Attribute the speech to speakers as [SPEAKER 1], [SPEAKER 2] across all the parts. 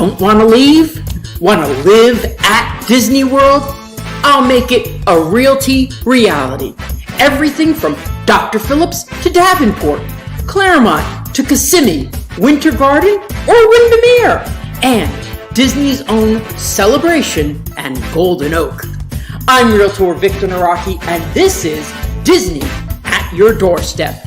[SPEAKER 1] Don't want to leave? Want to live at Disney World? I'll make it a realty reality. Everything from Dr. Phillips to Davenport, Claremont to Kissimmee, Winter Garden or Windermere, and Disney's own Celebration and Golden Oak. I'm Realtor Victor Naraki, and this is Disney at your doorstep.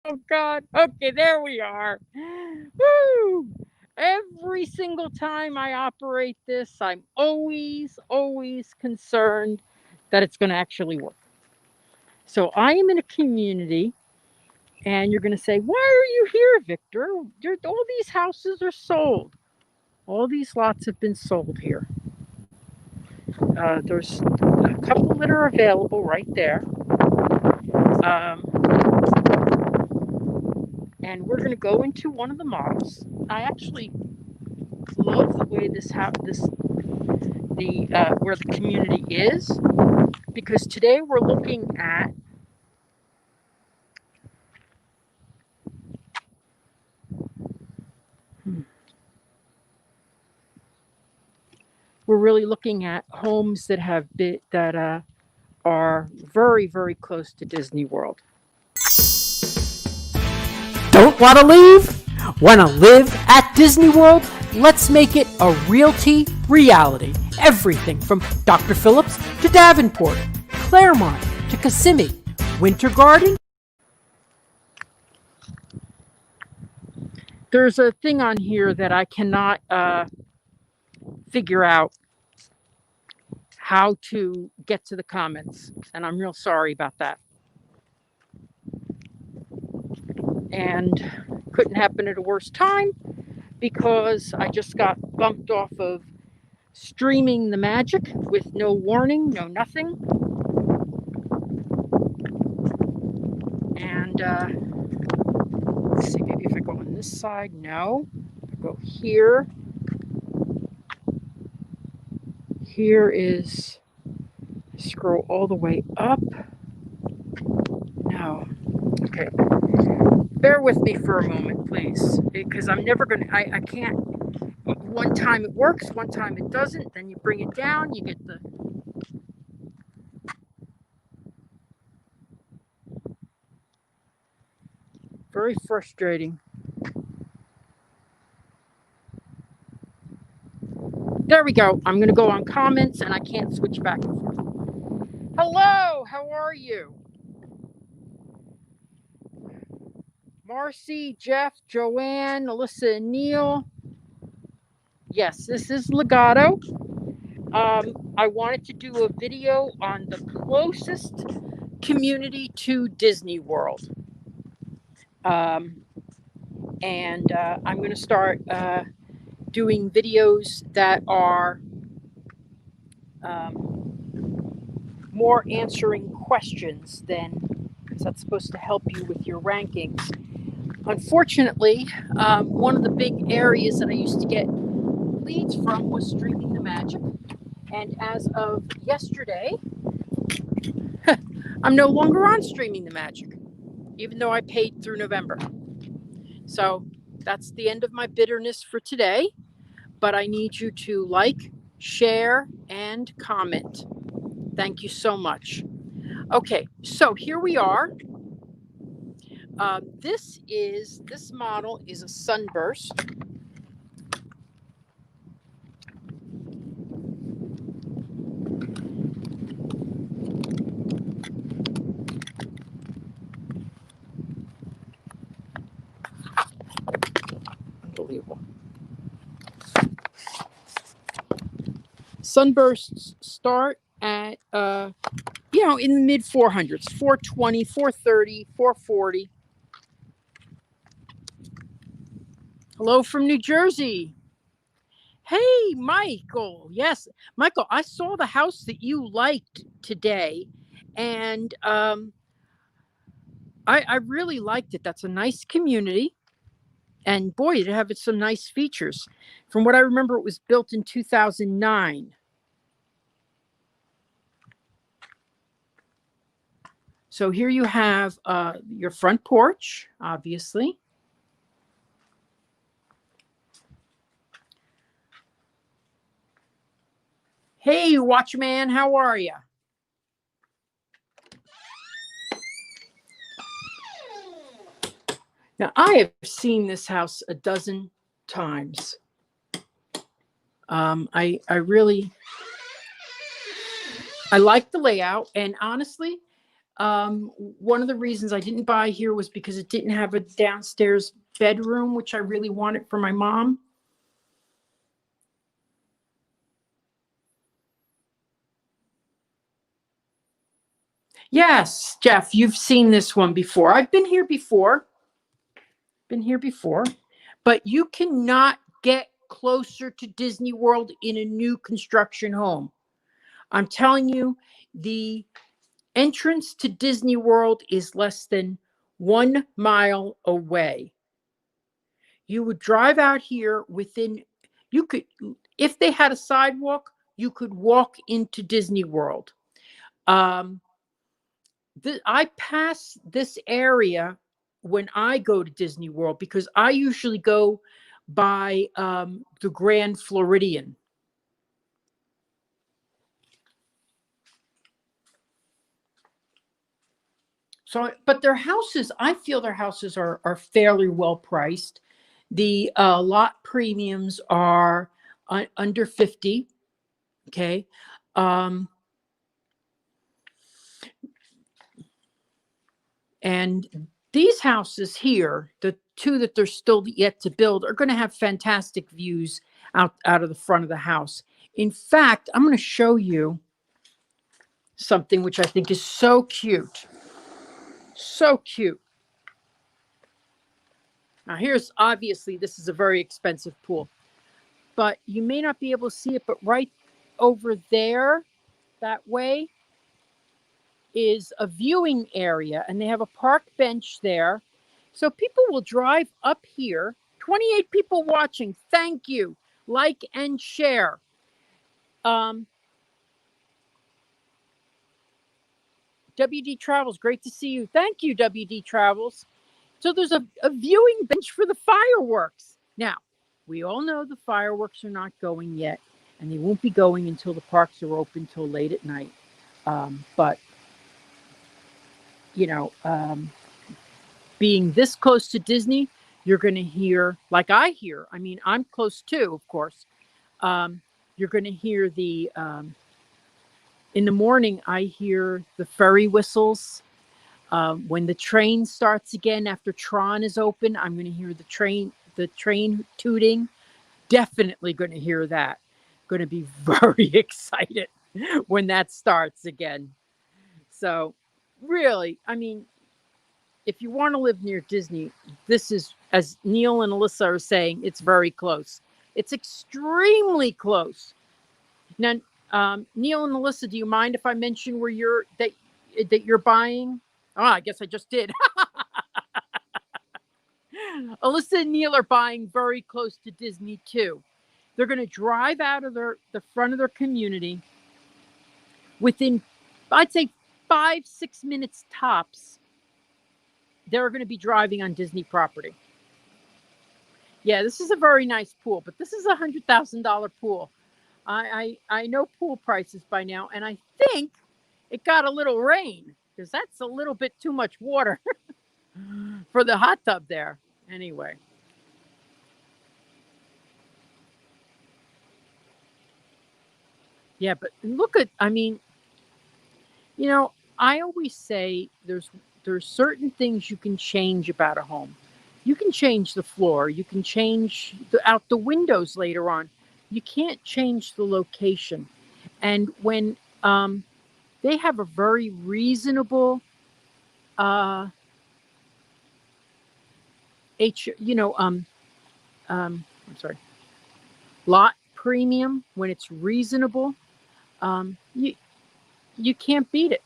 [SPEAKER 2] Oh God. Okay, there we are. Woo! Every single time I operate this, I'm always concerned that it's going to actually work. So I am in a community, and you're going to say, why are you here, Victor? All these houses are sold. All these lots have been sold here. There's a couple that are available right there. And we're going to go into one of the models. I actually love the way where the community is, because today we're looking at we're really looking at homes that are very close to Disney World.
[SPEAKER 1] Don't want to leave? Want to live at Disney World? Let's make it a realty reality. Everything from Dr. Phillips to Davenport, Claremont to Kissimmee, Winter Garden.
[SPEAKER 2] There's a thing on here that I cannot figure out how to get to the comments, and I'm real sorry about that. And couldn't happen at a worse time, because I just got bumped off of streaming the magic with no warning, no nothing. And let's see, maybe if I go on this side, no. I go here. Here is, scroll all the way up. No. Okay. Bear with me for a moment, please, because I'm never going to, I can't, one time it works, one time it doesn't, then you bring it down, you get the, very frustrating. There we go. I'm going to go on comments, and I can't switch back and forth. Hello, how are you? Marcy, Jeff, Joanne, Alyssa, and Neil. Yes, this is Legato. I wanted to do a video on the closest community to Disney World. And I'm going to start doing videos that are more answering questions because that's supposed to help you with your rankings. Unfortunately, one of the big areas that I used to get leads from was Streaming the Magic. And as of yesterday, I'm no longer on Streaming the Magic, even though I paid through November. So that's the end of my bitterness for today. But I need you to like, share, and comment. Thank you so much. Okay, so here we are. This model is a Sunburst. Unbelievable. Sunbursts start at in the mid 400s, 420, 430, 440. Hello from New Jersey. Hey, Michael. Yes, Michael, I saw the house that you liked today, and I really liked it. That's a nice community. And boy, it had some nice features. From what I remember, it was built in 2009. So here you have your front porch, obviously. Hey, Watchman, how are you? Now, I have seen this house a dozen times. I really, I like the layout, and honestly, one of the reasons I didn't buy here was because it didn't have a downstairs bedroom, which I really wanted for my mom. Yes, Jeff, you've seen this one before. I've been here before. But you cannot get closer to Disney World in a new construction home. I'm telling you, the entrance to Disney World is less than 1 mile away. You would drive out here you could, if they had a sidewalk, you could walk into Disney World. I pass this area when I go to Disney World because I usually go by the Grand Floridian. So, but their houses, I feel their houses are fairly well priced. The lot premiums are under 50. Okay. And these houses here, the two that they're still yet to build, are going to have fantastic views out of the front of the house. In fact, I'm going to show you something which I think is so cute. So cute. Now, here's obviously, this is a very expensive pool, but you may not be able to see it, but right over there, that way, is a viewing area, and they have a park bench there. So people will drive up here. 28 people watching. Thank you. Like and share. WD Travels, great to see you. Thank you, WD Travels. So there's a viewing bench for the fireworks. Now, we all know the fireworks are not going yet, and they won't be going until the parks are open till late at night. But, you know, being this close to Disney, you're going to hear, like I hear, I mean, I'm close too, of course. You're going to hear in the morning, I hear the ferry whistles. When the train starts again after Tron is open, I'm going to hear the train tooting. Definitely going to hear that. Going to be very excited when that starts again. So, really, I mean, if you want to live near Disney, this is, as Neil and Alyssa are saying, it's very close. It's extremely close. Now, Neil and Alyssa, do you mind if I mention where that you're buying? Oh, I guess I just did. Alyssa and Neil are buying very close to Disney too. They're going to drive out of the front of their community within, I'd say, 5-6 minutes tops. They're going to be driving on Disney property. Yeah, this is a very nice pool, but this is a $100,000 pool. I know pool prices by now, and I think it got a little rain because that's a little bit too much water for the hot tub there. Anyway. Yeah, but look at, I mean, you know, I always say there's certain things you can change about a home. You can change the floor. You can change out the windows later on. You can't change the location. And when they have a very reasonable I'm sorry, lot premium, when it's reasonable, you can't beat it.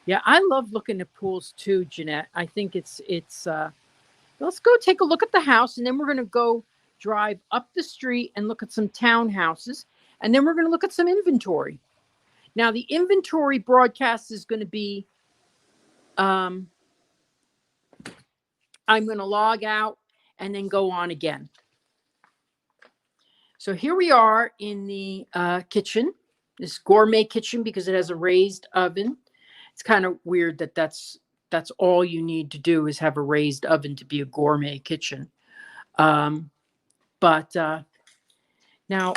[SPEAKER 2] Yeah, I love looking at pools too, Jeanette. I think let's go take a look at the house, and then we're going to go drive up the street and look at some townhouses, and then we're going to look at some inventory. Now, the inventory broadcast is going to be, I'm going to log out and then go on again. So here we are in the kitchen, this gourmet kitchen, because it has a raised oven. It's kind of weird that that's all you need to do is have a raised oven to be a gourmet kitchen. But now,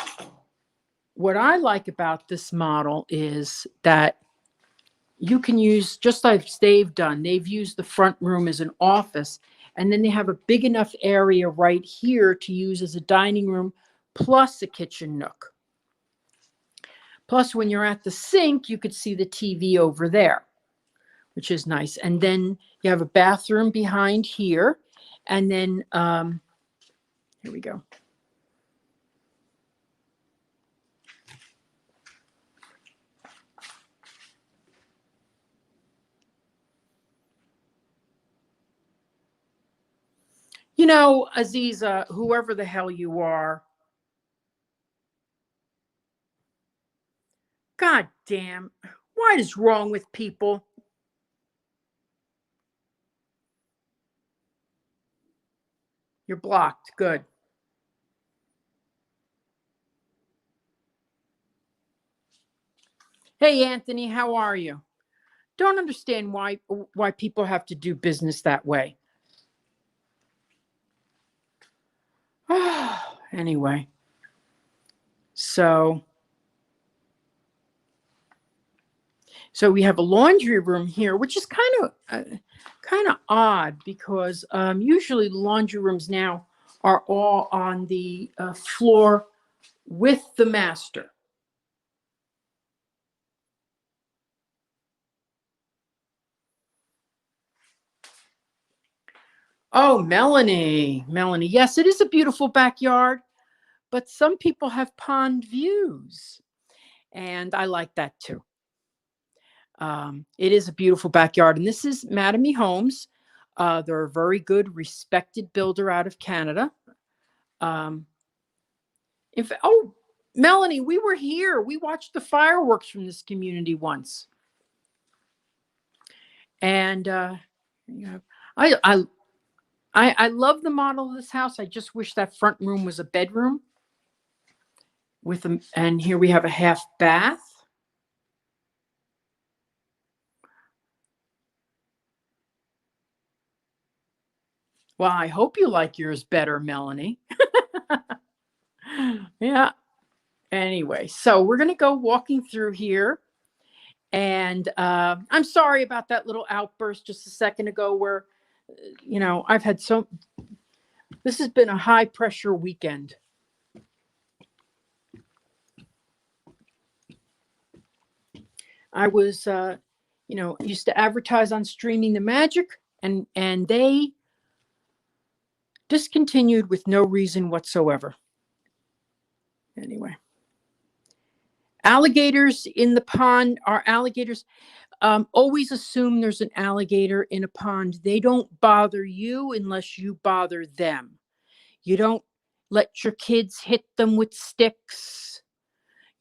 [SPEAKER 2] what I like about this model is that you can use, just like they've done, they've used the front room as an office, and then they have a big enough area right here to use as a dining room, plus a kitchen nook. Plus, when you're at the sink, you could see the TV over there, which is nice. And then you have a bathroom behind here. And then, here we go. You know, Aziza, whoever the hell you are, God damn, what is wrong with people? You're blocked. Good. Hey, Anthony, how are you? Don't understand why people have to do business that way. Anyway, so we have a laundry room here, which is kind of odd because usually laundry rooms now are all on the floor with the master. Oh, Melanie. Yes, it is a beautiful backyard, but some people have pond views, and I like that too. It is a beautiful backyard, and this is Mattamy Homes. They're a very good, respected builder out of Canada. Melanie, we were here. We watched the fireworks from this community once, and I love the model of this house. I just wish that front room was a bedroom and here we have a half bath. Well, I hope you like yours better, Melanie. Yeah. Anyway, so we're going to go walking through here. And I'm sorry about that little outburst just a second ago where, I've had this has been a high pressure weekend. I was, used to advertise on Streaming the Magic, and they discontinued with no reason whatsoever. Anyway, alligators in the pond are alligators. Always assume there's an alligator in a pond. They don't bother you unless you bother them. You don't let your kids hit them with sticks.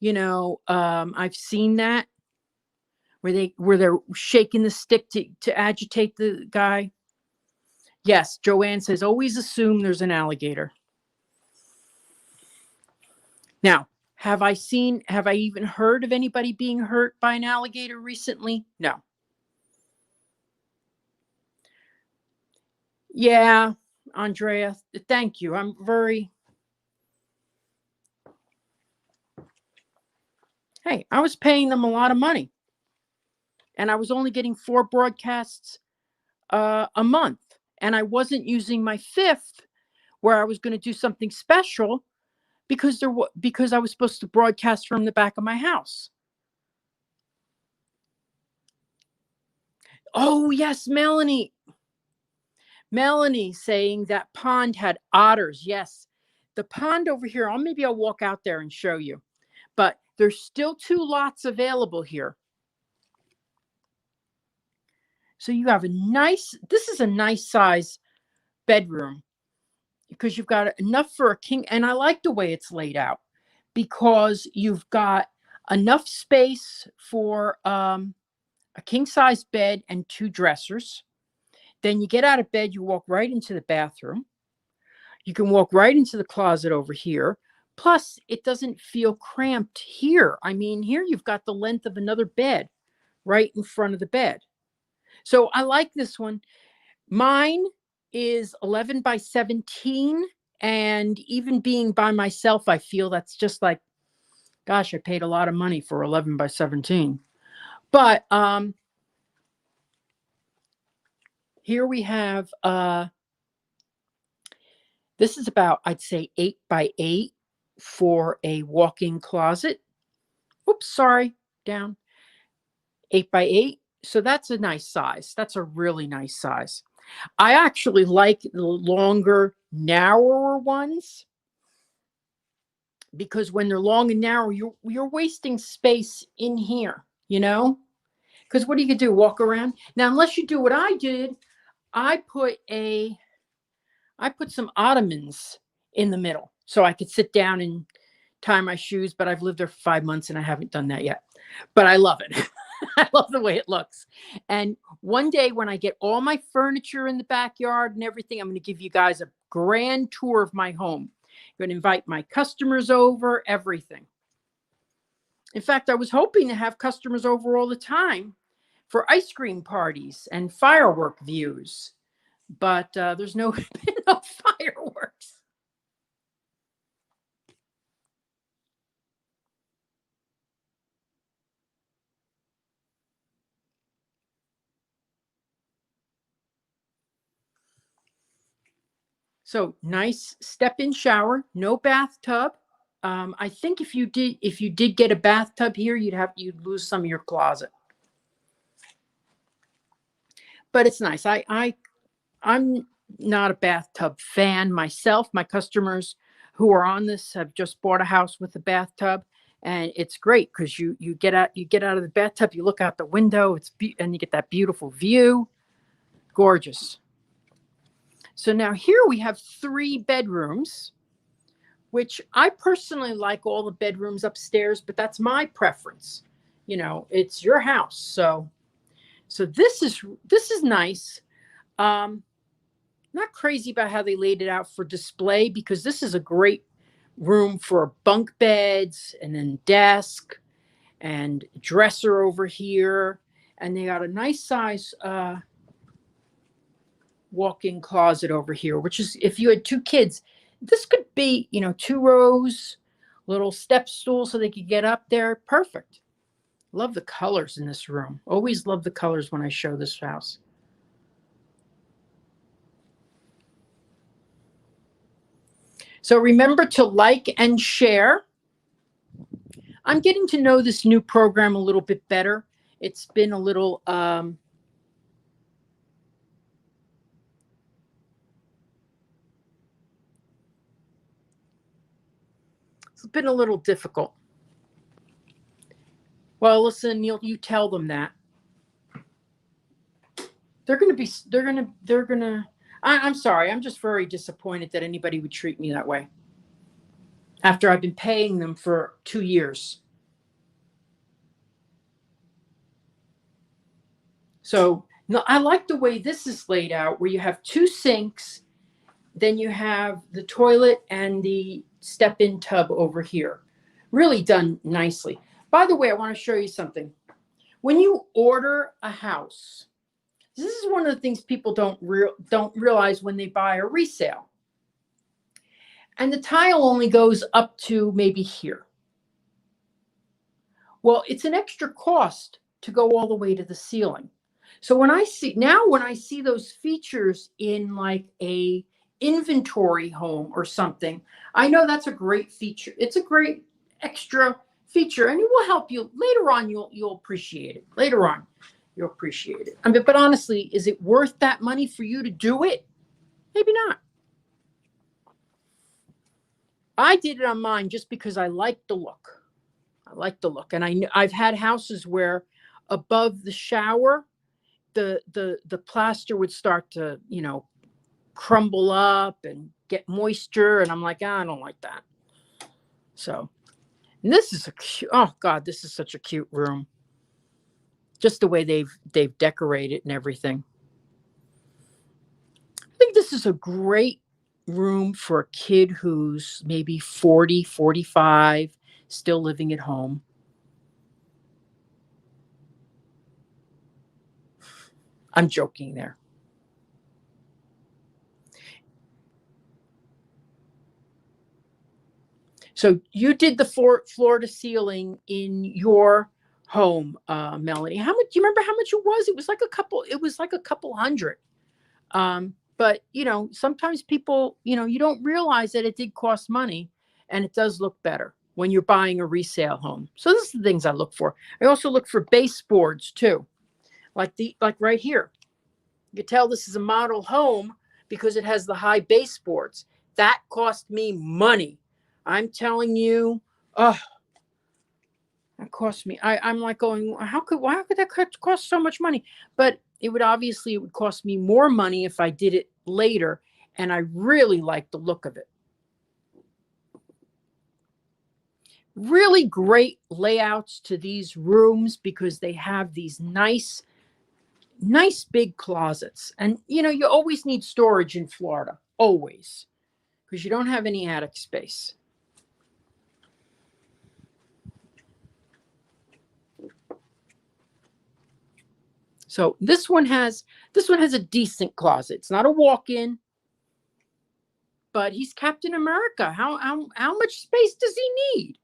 [SPEAKER 2] I've seen that where they're shaking the stick to agitate the guy. Yes, Joanne says, always assume there's an alligator. Now, have I even heard of anybody being hurt by an alligator recently? No. Yeah, Andrea, thank you. Hey, I was paying them a lot of money, and I was only getting 4 broadcasts a month, and I wasn't using my 5th where I was going to do something special because I was supposed to broadcast from the back of my house. Oh, yes, Melanie saying that pond had otters. Yes, the pond over here, maybe I'll walk out there and show you, but there's still 2 lots available here. So you have this is a nice size bedroom because you've got enough for a king. And I like the way it's laid out because you've got enough space for a king size bed and 2 dressers. Then you get out of bed, you walk right into the bathroom. You can walk right into the closet over here. Plus, it doesn't feel cramped here. I mean, here you've got the length of another bed right in front of the bed. So I like this one. Mine is 11 by 17. And even being by myself, I feel that's just like, gosh, I paid a lot of money for 11 by 17. But here we have, this is about, I'd say 8 by 8 for a walk-in closet. Oops, sorry, down. 8 by 8. So that's a nice size. That's a really nice size. I actually like the longer, narrower ones because when they're long and narrow, you're wasting space in here, you know? Because what do you do? Walk around? Now, unless you do what I did, I put some ottomans in the middle so I could sit down and tie my shoes, but I've lived there for 5 months and I haven't done that yet. But I love it. I love the way it looks. And one day when I get all my furniture in the backyard and everything, I'm going to give you guys a grand tour of my home. I'm going to invite my customers over, everything. In fact, I was hoping to have customers over all the time for ice cream parties and firework views, but there's no fireworks. So nice step-in shower, no bathtub. I think if you did get a bathtub here, you'd lose some of your closet. But it's nice. I'm not a bathtub fan myself. My customers who are on this have just bought a house with a bathtub, and it's great because you get out of the bathtub, you look out the window, and you get that beautiful view. Gorgeous. So now here we have 3 bedrooms, which I personally like all the bedrooms upstairs, but that's my preference. You know, it's your house. So this is nice. Not crazy about how they laid it out for display because this is a great room for bunk beds and then desk and dresser over here. And they got a nice size walk-in closet over here, which is, if you had 2 kids, this could be, 2 rows, little step stool so they could get up there. Perfect. Love the colors in this room. Always love the colors when I show this house. So remember to like and share. I'm getting to know this new program a little bit better. It's been a little difficult. Well, listen, you tell them that. I'm sorry. I'm just very disappointed that anybody would treat me that way after I've been paying them for 2 years. So no, I like the way this is laid out, where you have 2 sinks, then you have the toilet and the step-in tub over here. Really done nicely. By the way, I want to show you something. When you order a house, this is one of the things people don't realize when they buy a resale. And the tile only goes up to maybe here. Well, it's an extra cost to go all the way to the ceiling. So when I see those features in like a inventory home or something, I know that's a great feature. It's a great extra feature, and it will help you later on. You'll appreciate it later on. You'll appreciate it. I mean, but honestly, is it worth that money for you to do it? Maybe not. I did it on mine just because I like the look. And I've had houses where above the shower the plaster would start to, crumble up and get moisture, and I'm like, I don't like that. So, and this is oh God, this is such a cute room. Just the way they've decorated and everything. I think this is a great room for a kid who's maybe 40, 45, still living at home. I'm joking there. So you did the floor to ceiling in your home, Melanie. How much? Do you remember how much it was? It was like a couple. It was like a couple hundred. But sometimes people, you don't realize that it did cost money, and it does look better when you're buying a resale home. So this is the things I look for. I also look for baseboards too, like right here. You can tell this is a model home because it has the high baseboards. That cost me money. I'm telling you, that cost me. I'm like going, why could that cost so much money? But it would cost me more money if I did it later. And I really like the look of it. Really great layouts to these rooms because they have these nice big closets. And, you always need storage in Florida, always, because you don't have any attic space. So this one has a decent closet. It's not a walk-in, but he's Captain America. How much space does he need?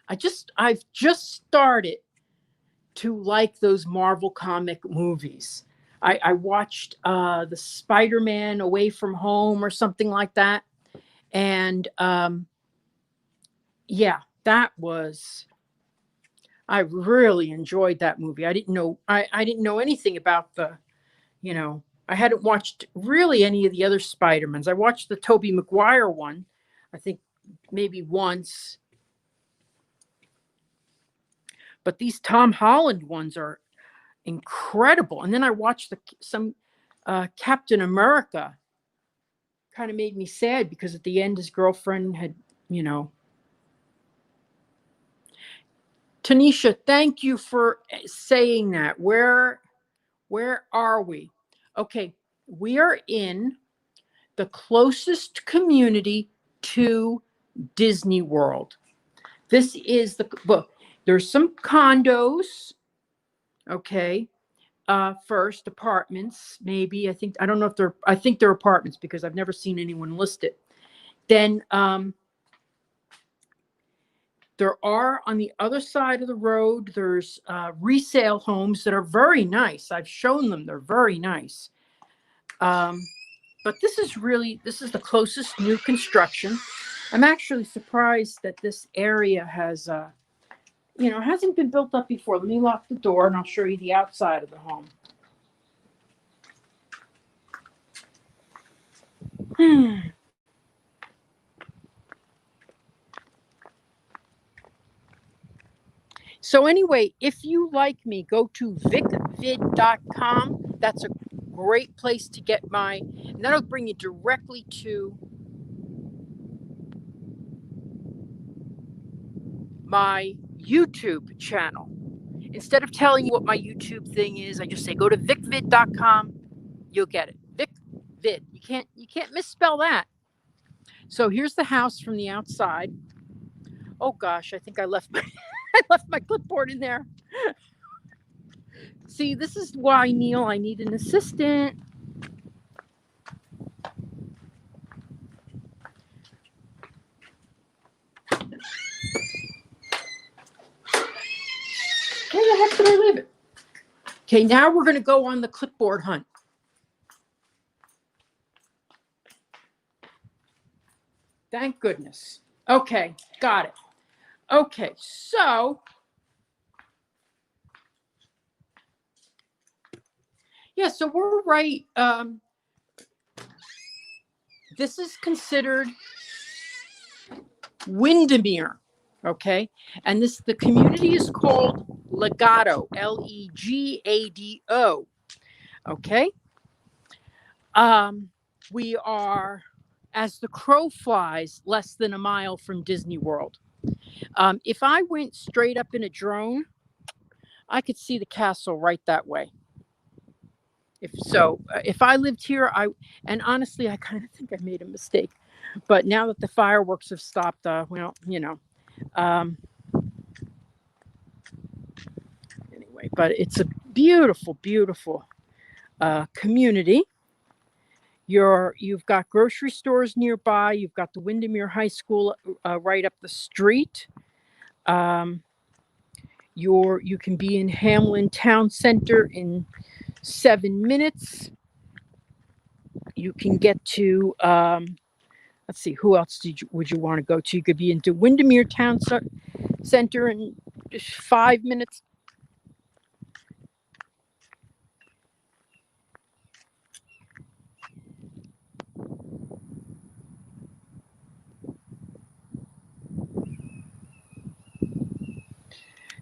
[SPEAKER 2] I've just started to like those Marvel comic movies. I watched the Spider-Man Away from Home or something like that, and I really enjoyed that movie. I didn't know anything about I hadn't watched really any of the other Spider-Mans. I watched the Tobey Maguire one, I think maybe once. But these Tom Holland ones are incredible. And then I watched some Captain America. Kind of made me sad because at the end his girlfriend had, Tanisha, thank you for saying that. Where are we? Okay, we are in the closest community to Disney World. This is there's some condos, okay, first apartments, maybe. I think they're apartments because I've never seen anyone list it. Then there are on the other side of the road, there's resale homes that are very nice. I've shown them. They're very nice. But this is the closest new construction. I'm actually surprised that this area has, hasn't been built up before. Let me lock the door and I'll show you the outside of the home. So anyway, if you like me, go to vicvid.com. That's a great place to get and that'll bring you directly to my YouTube channel. Instead of telling you what my YouTube thing is, I just say go to vicvid.com. You'll get it. Vicvid. You can't misspell that. So here's the house from the outside. Oh gosh, I think I left my clipboard in there. See, this is why, Neil, I need an assistant. Where the heck did I leave it? Okay, now we're going to go on the clipboard hunt. Thank goodness. Okay, got it. Okay, so so we're right. This is considered Windermere, okay? And the community is called Legado, Legado. Okay. We are, as the crow flies, less than a mile from Disney World. If I went straight up in a drone, I could see the castle right that way. If I lived here, and honestly, I kind of think I made a mistake. But now that the fireworks have stopped, anyway, but it's a beautiful, beautiful community. You've got grocery stores nearby. You've got the Windermere High School right up the street. You can be in Hamlin Town Center in 7 minutes. You can get to let's see, who else would you want to go to? You could be into Windermere Town Center in just 5 minutes.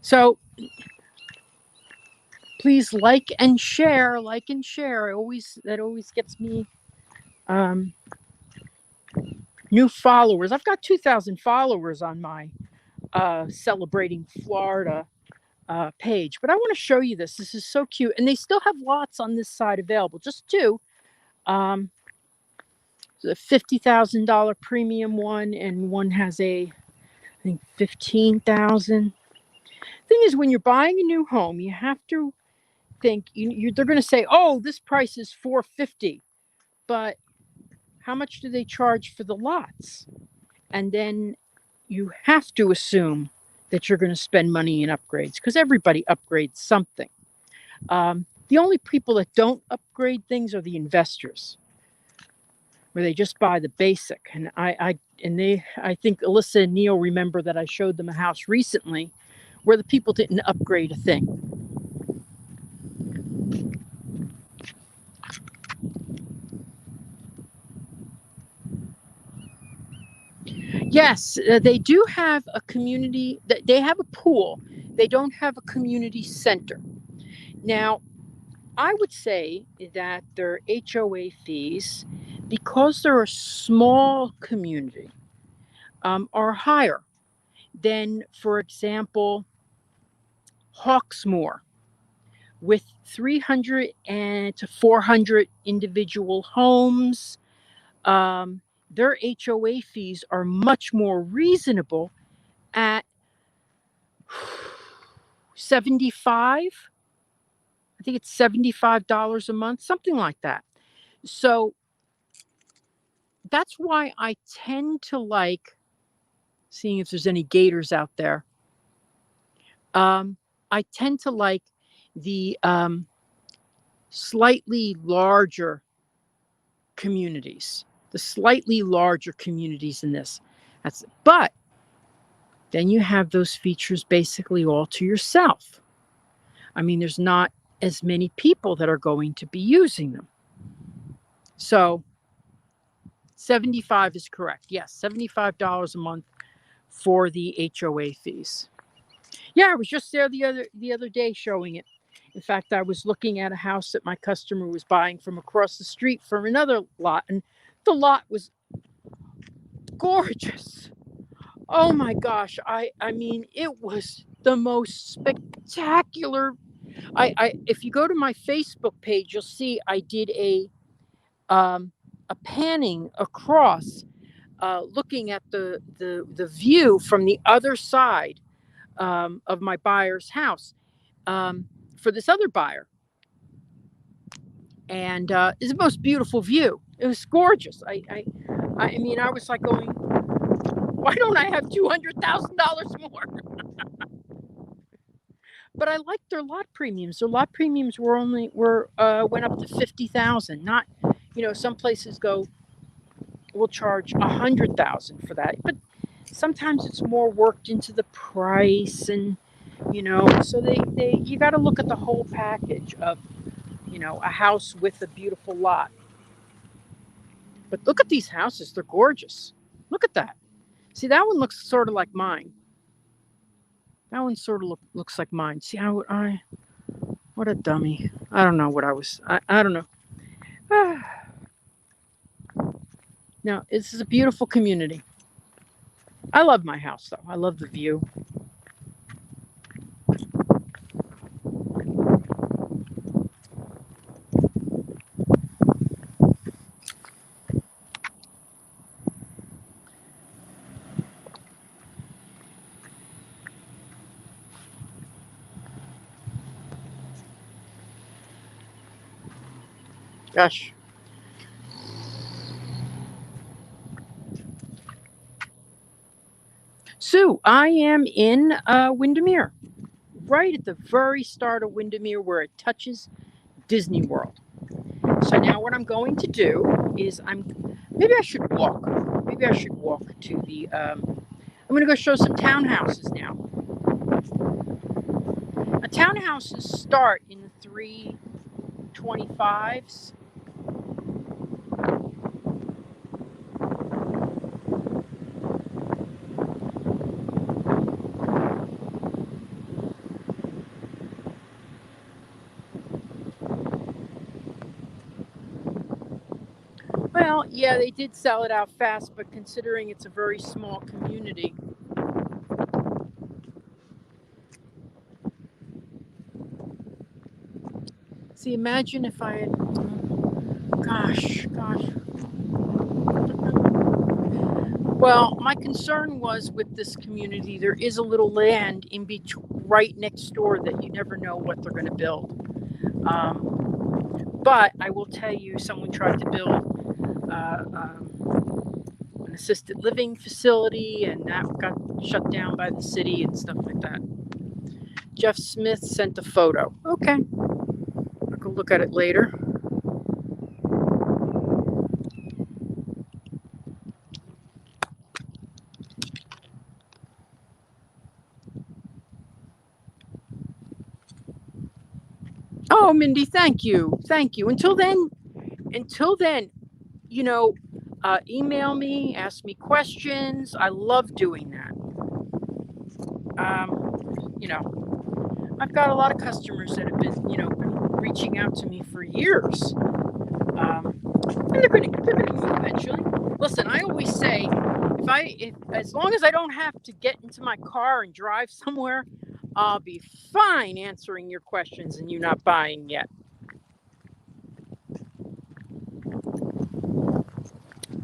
[SPEAKER 2] So please like and share. That always gets me new followers. I've got 2,000 followers on my Celebrating Florida page, but I want to show you this. This is so cute, and they still have lots on this side available. Just two. The $50,000 premium one, and one has I think 15,000. Thing is, when you're buying a new home, you have to think they're going to say, "Oh, this price is $450," but how much do they charge for the lots? And then you have to assume that you're going to spend money in upgrades, because everybody upgrades something. The only people that don't upgrade things are the investors, where they just buy the basic. And I think Alyssa and Neil remember that I showed them a house recently where the people didn't upgrade a thing. Yes, they do have a community. They have a pool. They don't have a community center. Now, I would say that their HOA fees, because they're a small community, are higher than, for example, Hawksmoor, with 300 to 400 individual homes. Their HOA fees are much more reasonable at 75. I think it's $75 a month, something like that. So that's why I tend to like seeing if there's any gators out there. I tend to like the slightly larger communities, in this. But then you have those features basically all to yourself. I mean, there's not as many people that are going to be using them. So 75 is correct. Yes, $75 a month for the HOA fees. Yeah, I was just there the other day showing it. In fact, I was looking at a house that my customer was buying from across the street from another lot, and the lot was gorgeous. Oh my gosh, I mean, it was the most spectacular. If you go to my Facebook page, you'll see I did a panning across, looking at the view from the other side of my buyer's house, for this other buyer. And it's the most beautiful view. It was gorgeous. I mean, I was like going, why don't I have $200,000 more? But I liked their lot premiums. Their lot premiums went up to 50,000. Not, some places will charge 100,000 for that, but sometimes it's more worked into the price, and so you got to look at the whole package of a house with a beautiful lot. But look at these houses. They're gorgeous. Look at that. See, that one looks sort of like mine. That one sort of looks like mine. See, what a dummy. I don't know what I don't know. Now, this is a beautiful community. I love my house, though. I love the view. Gosh. Sue, I am in Windermere, right at the very start of Windermere where it touches Disney World. So now what I'm going to do is maybe I should walk. Maybe I should walk to the I'm going to go show some townhouses now. Townhouses start in the 325s. Well, yeah, they did sell it out fast, but considering it's a very small community. See, imagine if I had, gosh. Well, my concern was with this community, there is a little land in between, right next door that you never know what they're going to build. But I will tell you, someone tried to build an assisted living facility, and that got shut down by the city and stuff like that. Jeff Smith sent a photo. Okay. I'll go look at it later. Oh, Mindy, thank you. Thank you. Until then, email me, ask me questions. I love doing that. I've got a lot of customers that have been reaching out to me for years. And they're going to move eventually. Listen, I always say, as long as I don't have to get into my car and drive somewhere, I'll be fine answering your questions and you not buying yet.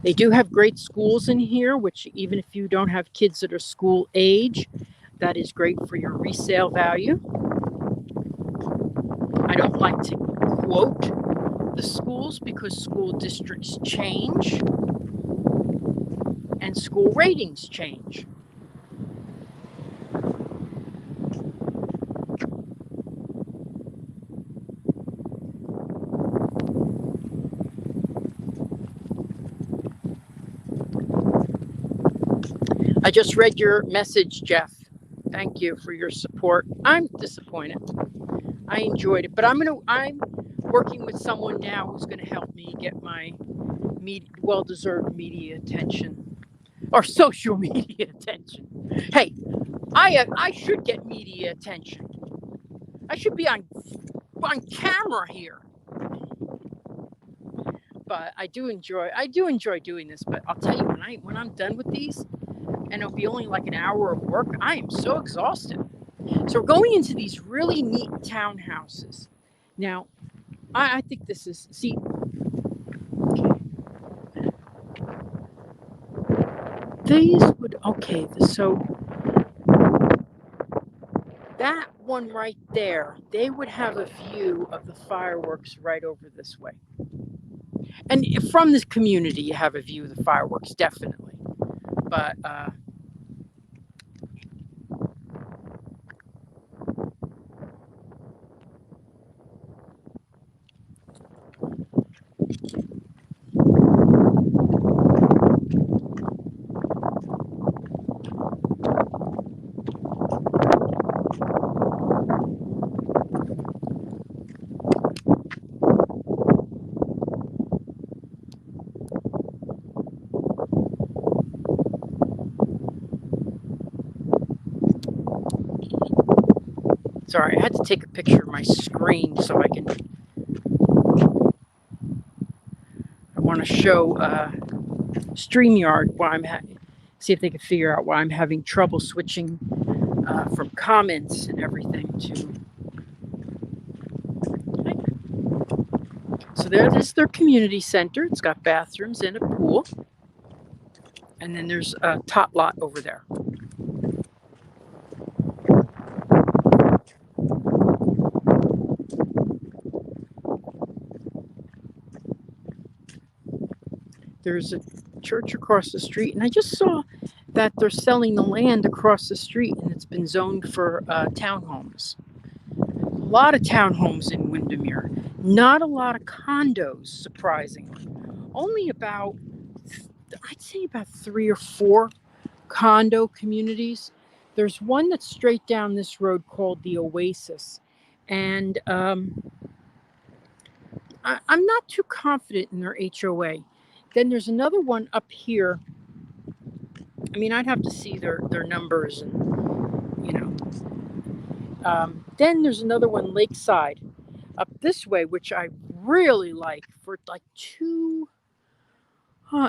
[SPEAKER 2] They do have great schools in here, which even if you don't have kids that are school age, that is great for your resale value. I don't like to quote the schools because school districts change and school ratings change. I just read your message, Jeff. Thank you for your support. I'm disappointed. I enjoyed it, but I'm working with someone now who's going to help me get my well-deserved media attention or social media attention. Hey, I should get media attention. I should be on camera here. But I do enjoy doing this. But I'll tell you, when I'm done with these, and it'll be only like an hour of work, I am so exhausted. So we're going into these really neat townhouses. Now, I think this is, see, these would, okay, so that one right there, they would have a view of the fireworks right over this way. And from this community, you have a view of the fireworks, definitely. But, Sorry, I had to take a picture of my screen so I want to show StreamYard why see if they can figure out why I'm having trouble switching from comments and everything to. So there's their community center. It's got bathrooms and a pool. And then there's a tot lot over there. There's a church across the street, and I just saw that they're selling the land across the street, and it's been zoned for townhomes. A lot of townhomes in Windermere, not a lot of condos, surprisingly. Only about, I'd say about 3 or 4 condo communities. There's one that's straight down this road called the Oasis, and I'm not too confident in their HOA. Then there's another one up here. I mean, I'd have to see their numbers and, then there's another one lakeside up this way, which I really like for like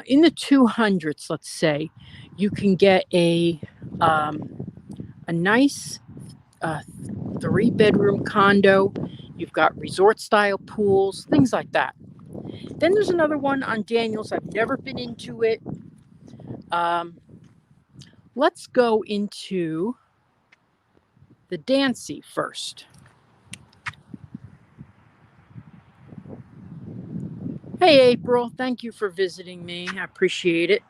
[SPEAKER 2] in the 200s, let's say. You can get a nice 3-bedroom condo. You've got resort style pools, things like that. Then there's another one on Daniels. I've never been into it. Let's go into the Dancy first. Hey, April. Thank you for visiting me. I appreciate it.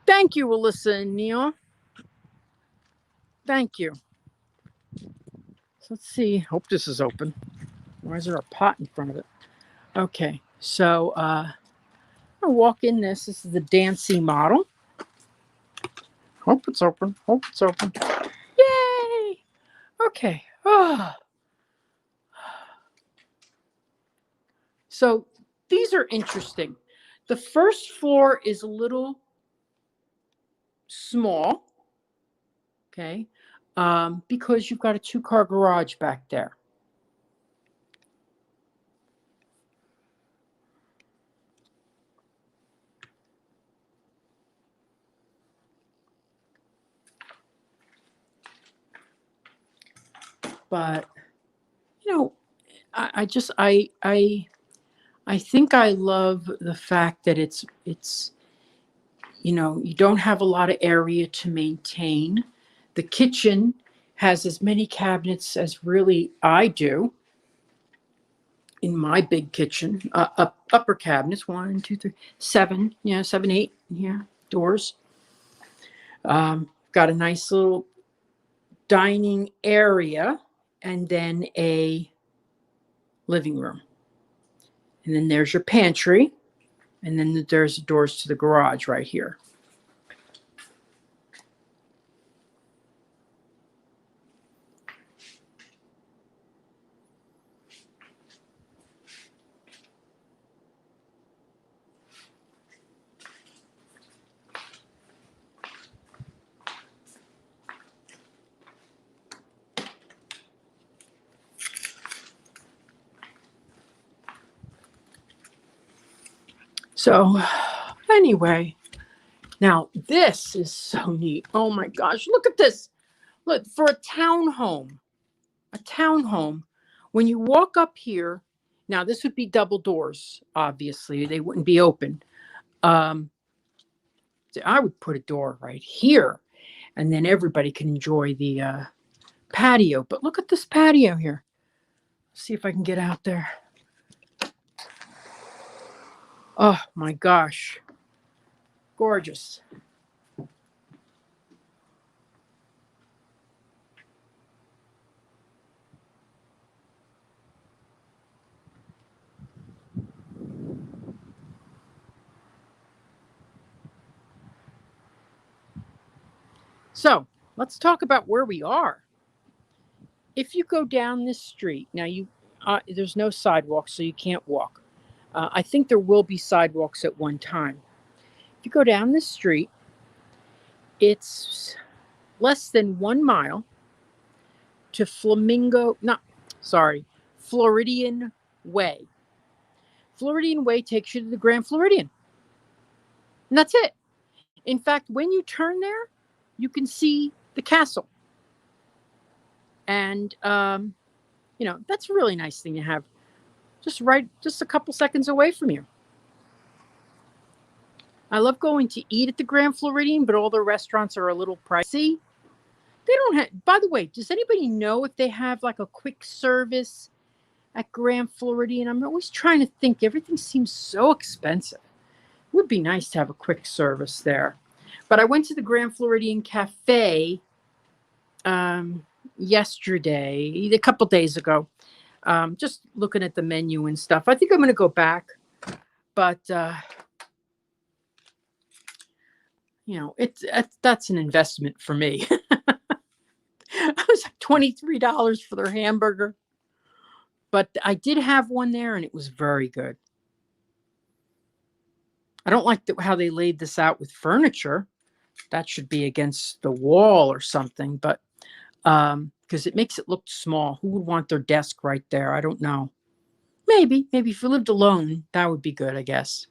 [SPEAKER 2] Thank you, Alyssa and Neil. Thank you. So let's see. Hope this is open. Why is there a pot in front of it? Okay. So I'm going to walk in this. This is the Dancy model. Hope it's open. Hope it's open. Yay! Okay. So these are interesting. The first floor is a little small, okay, because you've got a 2-car garage back there. But, I think I love the fact that it's you don't have a lot of area to maintain. The kitchen has as many cabinets as really I do in my big kitchen. Upper cabinets, 1, 2, 3, 7, 7, 8, doors. Got a nice little dining area and then a living room. And then there's your pantry. And then there's doors to the garage right here. So anyway, now this is so neat. Oh my gosh, look at this. Look, for a townhome, when you walk up here, now this would be double doors, obviously. They wouldn't be open. I would put a door right here, and then everybody can enjoy the patio. But look at this patio here. See if I can get out there. Oh my gosh. Gorgeous. So let's talk about where we are. If you go down this street, now there's no sidewalk, so you can't walk. I think there will be sidewalks at one time. If you go down this street, It's less than 1 mile to Floridian Way. Floridian Way takes you to the Grand Floridian. And that's it. In fact, when you turn there, you can see the castle. And, that's a really nice thing to have just a couple seconds away from you. I love going to eat at the Grand Floridian, but all the restaurants are a little pricey. They don't have, by the way, does anybody know if they have like a quick service at Grand Floridian? I'm always trying to think. Everything seems so expensive. It would be nice to have a quick service there. But I went to the Grand Floridian Cafe yesterday, a couple days ago, just looking at the menu and stuff. I think I'm going to go back, but that's an investment for me. It was like $23 for their hamburger, but I did have one there, and it was very good. I don't like how they laid this out with furniture. That should be against the wall or something, but because it makes it look small. Who would want their desk right there? I don't know. Maybe if you lived alone, that would be good, I guess.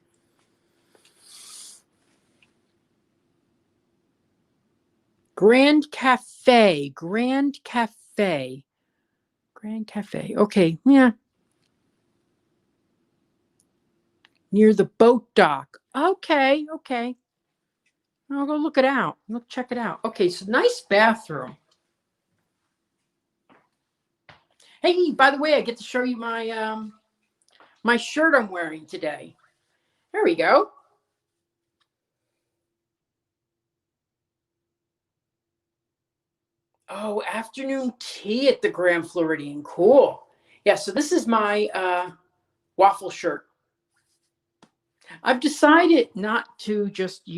[SPEAKER 2] Grand Cafe. Okay, yeah. Near the boat dock. Okay. I'll go look it out. Check it out. Okay, so nice bathroom. Hey, by the way, I get to show you my my shirt I'm wearing today. There we go. Oh, afternoon tea at the Grand Floridian. Cool. Yeah, so this is my waffle shirt. I've decided not to just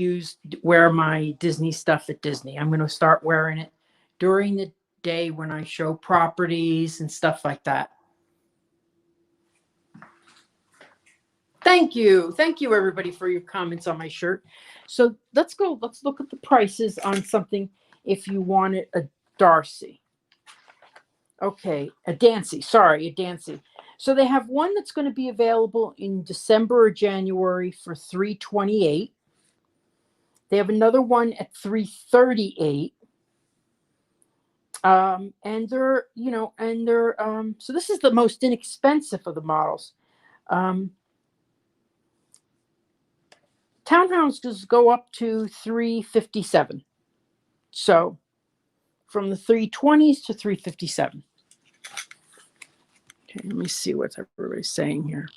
[SPEAKER 2] wear my Disney stuff at Disney. I'm going to start wearing it during the day when I show properties and stuff like that. Thank you everybody for your comments on my shirt. So let's look at the prices on something if you wanted a Darcy. Okay, a Dancy. So they have one that's going to be available in December or January for $328. They have another one at $338. And they're so this is the most inexpensive of the models. Townhouses go up to $357. So from the 320s to 357. Okay, let me see what everybody's saying here.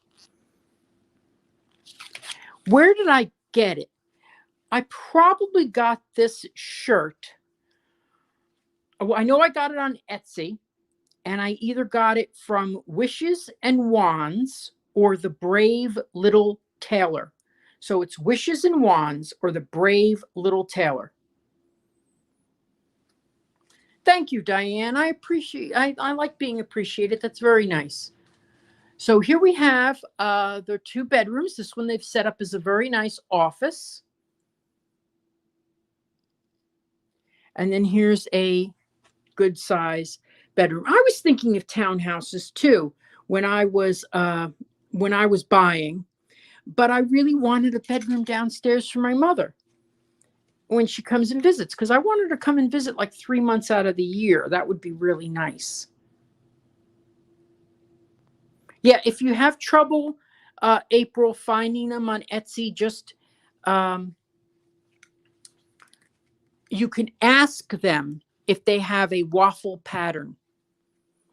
[SPEAKER 2] Where did I get it? I probably got this shirt. I know I got it on Etsy, and I either got it from Wishes and Wands or the Brave Little Tailor. So it's Wishes and Wands or the Brave Little Tailor. Thank you, Diane. I like being appreciated. That's very nice. So here we have their 2 bedrooms. This one they've set up as a very nice office. And then here's a good size bedroom. I was thinking of townhouses too when I was buying, but I really wanted a bedroom downstairs for my mother when she comes and visits, because I want her to come and visit like 3 months out of the year. That would be really nice. Yeah, if you have trouble, April, finding them on Etsy, just you can ask them if they have a waffle pattern.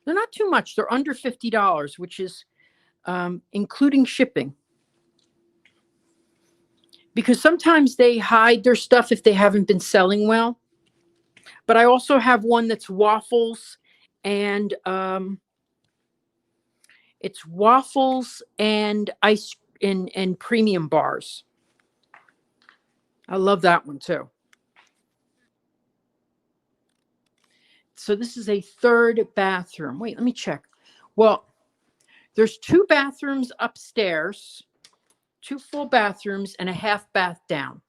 [SPEAKER 2] They're not too much. They're under $50, which is including shipping. Because sometimes they hide their stuff if they haven't been selling well. But I also have one that's waffles and it's waffles and ice and premium bars. I love that one too. So this is a 3rd bathroom. Wait, let me check. Well, there's 2 bathrooms upstairs, 2 full bathrooms, and a half bath down.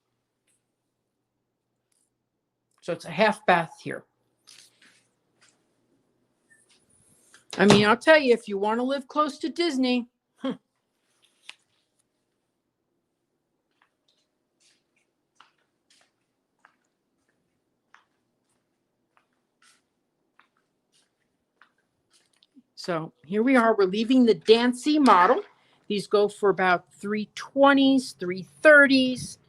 [SPEAKER 1] So it's a half bath here. I mean, I'll tell you, if you want to live close to Disney, So here we are. We're leaving the Dancy model. These go for about 320s, 330s.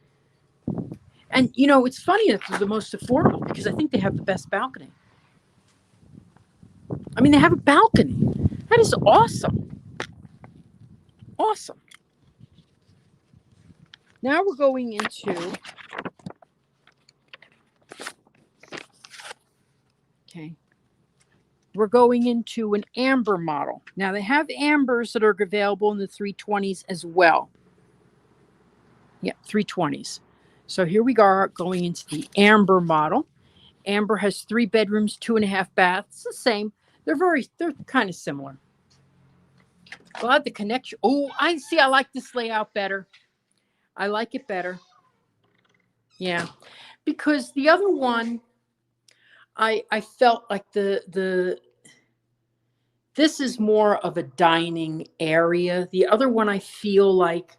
[SPEAKER 1] And, you know, it's funny that they're the most affordable because I think they have the best balcony. I mean, they have a balcony. That is awesome. Awesome. Now we're going into, okay, we're going into an amber model. Now they have ambers that are available in the 320s as well. Yeah, 320s. So here we are going into the amber model. Amber has 3 bedrooms, 2.5 baths. The same. They're kind of similar. Glad the connection. Oh, I see. I like this layout better. I like it better. Yeah, because the other one, I felt like this is more of a dining area. The other one, I feel like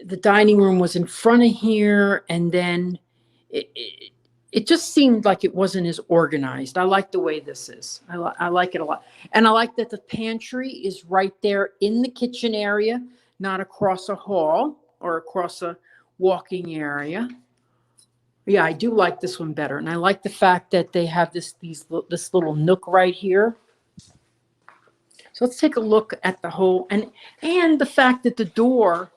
[SPEAKER 1] the dining room was in front of here, and then it just seemed like it wasn't as organized. I like the way this is. I like it a lot. And I like that the pantry is right there in the kitchen area, not across a hall or across a walking area. Yeah, I do like this one better. And I like the fact that they have this little nook right here. So let's take a look at the whole, and the fact that the door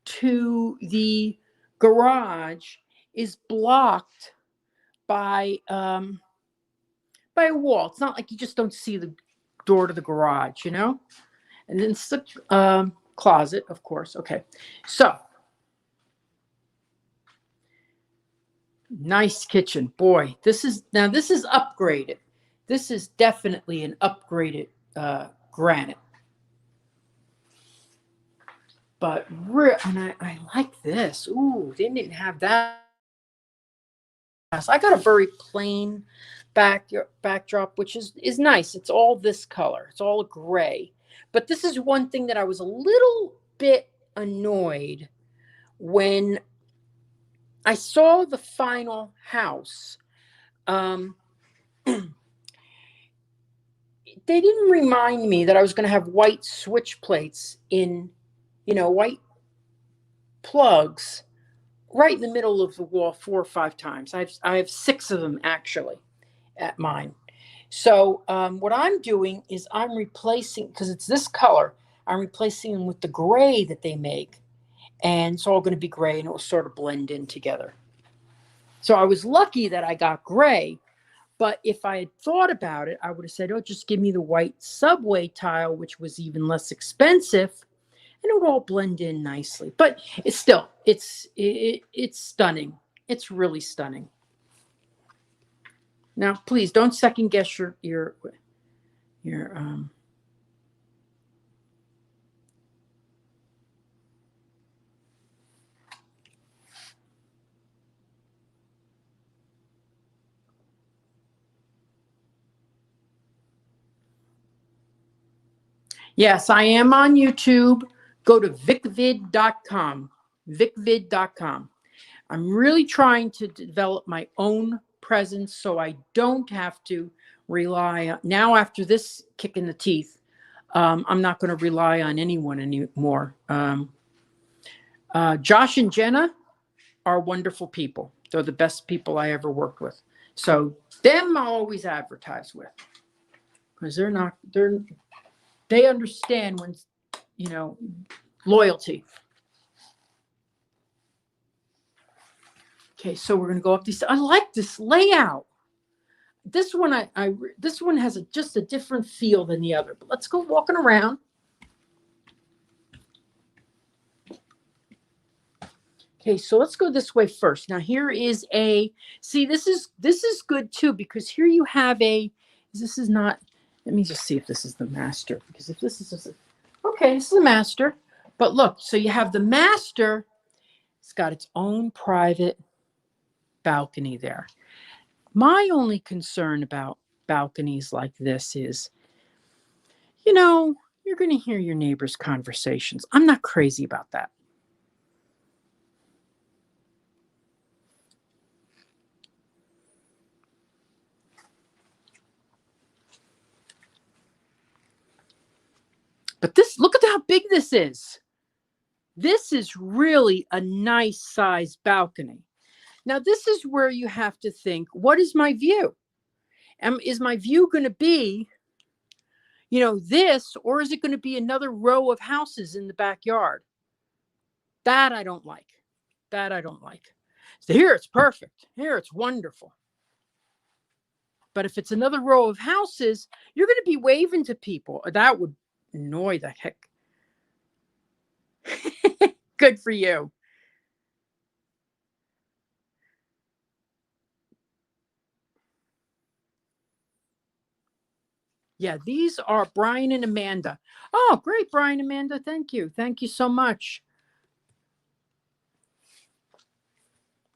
[SPEAKER 1] to the garage is blocked by a wall. It's not like you just don't see the door to the garage, you know? And then it's the closet, of course. Okay, so nice kitchen. Boy, this is upgraded. This is definitely an upgraded granite. But and I like this. Ooh, they didn't have that. I got a very plain backdrop, which is nice. It's all this color. It's all gray. But this is one thing that I was a little bit annoyed when I saw the final house. They didn't remind me that I was going to have white switch plates in, white plugs right in the middle of the wall 4 or 5 times. I have 6 of them actually at mine. So what I'm doing is I'm replacing, because it's this color, I'm replacing them with the gray that they make. And it's all going to be gray, and it will sort of blend in together. So I was lucky that I got gray. But if I had thought about it, I would have said, oh, just give me the white subway tile, which was even less expensive, and it would all blend in nicely. But it's still, it's stunning. It's really stunning. Now, please don't second guess your Yes, I am on YouTube. Go to vicvid.com. Vicvid.com. I'm really trying to develop my own presence so I don't have to rely on, now after this kick in the teeth, I'm not going to rely on anyone anymore. Josh and Jenna are wonderful people. They're the best people I ever worked with. So them I'll always advertise with, because they understand when, loyalty. Okay, so we're going to go up these. I like this layout. This one, this one has just a different feel than the other. But let's go walking around. Okay, so let's go this way first. Now here is see, this is good too, because here you have this is not, let me just see if this is the master, because if this is, okay, this is the master. But look, so you have the master, it's got its own private
[SPEAKER 2] balcony there. My only concern about balconies like this is, you're going to hear your neighbors' conversations. I'm not crazy about that. But look at how big this is. This is really a nice sized balcony. Now, this is where you have to think, what is my view? Is my view going to be, this, or is it going to be another row of houses in the backyard? That I don't like. So here it's perfect. Here it's wonderful. But if it's another row of houses, you're going to be waving to people. That would annoy the heck. Good for you. Yeah, these are Brian and Amanda. Oh, great, Brian, Amanda. Thank you. Thank you so much.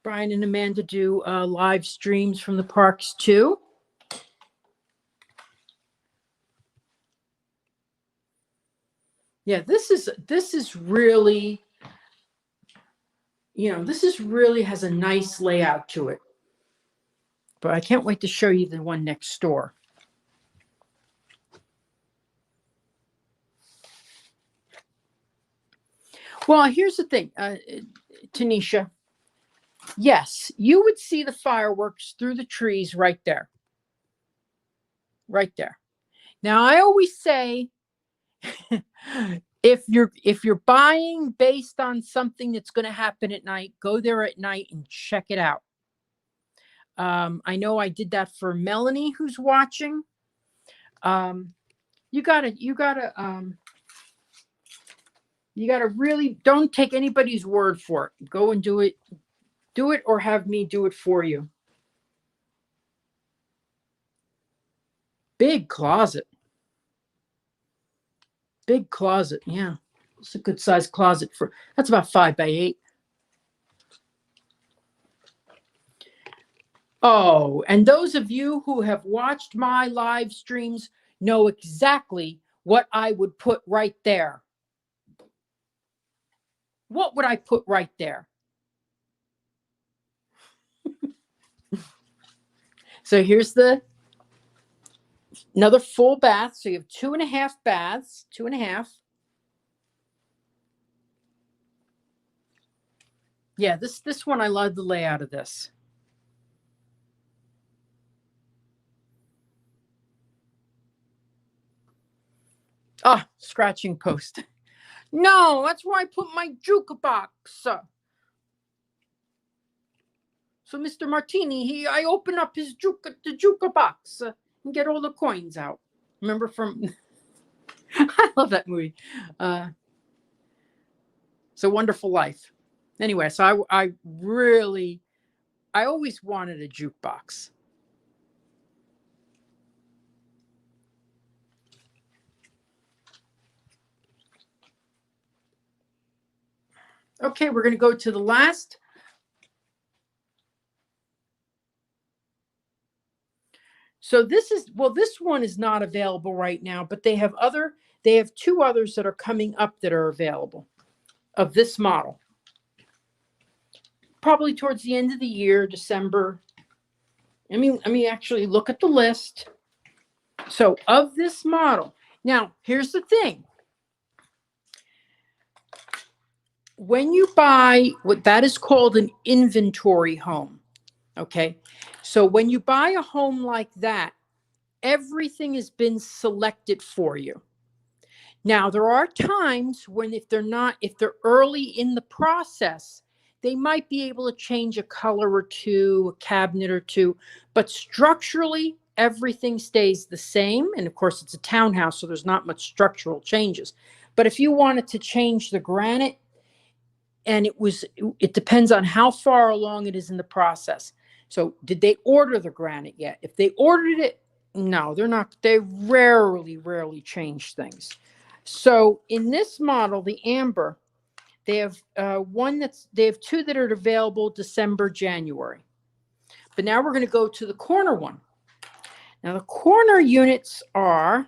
[SPEAKER 2] Brian and Amanda do live streams from the parks too. Yeah, this is really, this really has a nice layout to it. But I can't wait to show you the one next door. Well, here's the thing, Tanisha. Yes, you would see the fireworks through the trees right there. Right there. Now, I always say, if you're buying based on something that's going to happen at night, go there at night and check it out. I know I did that for Melanie, who's watching. You gotta really don't take anybody's word for it. Go and do it or have me do it for you. Big closet. Yeah, it's a good sized closet that's about 5 by 8. Oh, and those of you who have watched my live streams know exactly what I would put right there. What would I put right there? So here's another full bath. So you have 2.5 baths, 2.5. Yeah, this one, I love the layout of this. Ah, scratching post. No, that's where I put my jukebox. So Mr. Martini, I open up the jukebox and get all the coins out. Remember from? I love that movie. It's a Wonderful Life. Anyway, so I always wanted a jukebox. Okay, we're going to go to the last. So this one is not available right now, but they have 2 others that are coming up that are available of this model. Probably towards the end of the year, December. I mean, actually look at the list. So of this model. Now, here's the thing. When you buy what that is called an inventory home, okay? So when you buy a home like that, everything has been selected for you. Now, there are times when if they're early in the process, they might be able to change a color or two, a cabinet or two, but structurally, everything stays the same. And of course, it's a townhouse, so there's not much structural changes. But if you wanted to change the granite, and it depends on how far along it is in the process. So did they order the granite yet? If they ordered it, no, they're not. They rarely change things. So in this model, the amber, they have 2 that are available December, January. But now we're going to go to the corner one. Now the corner units are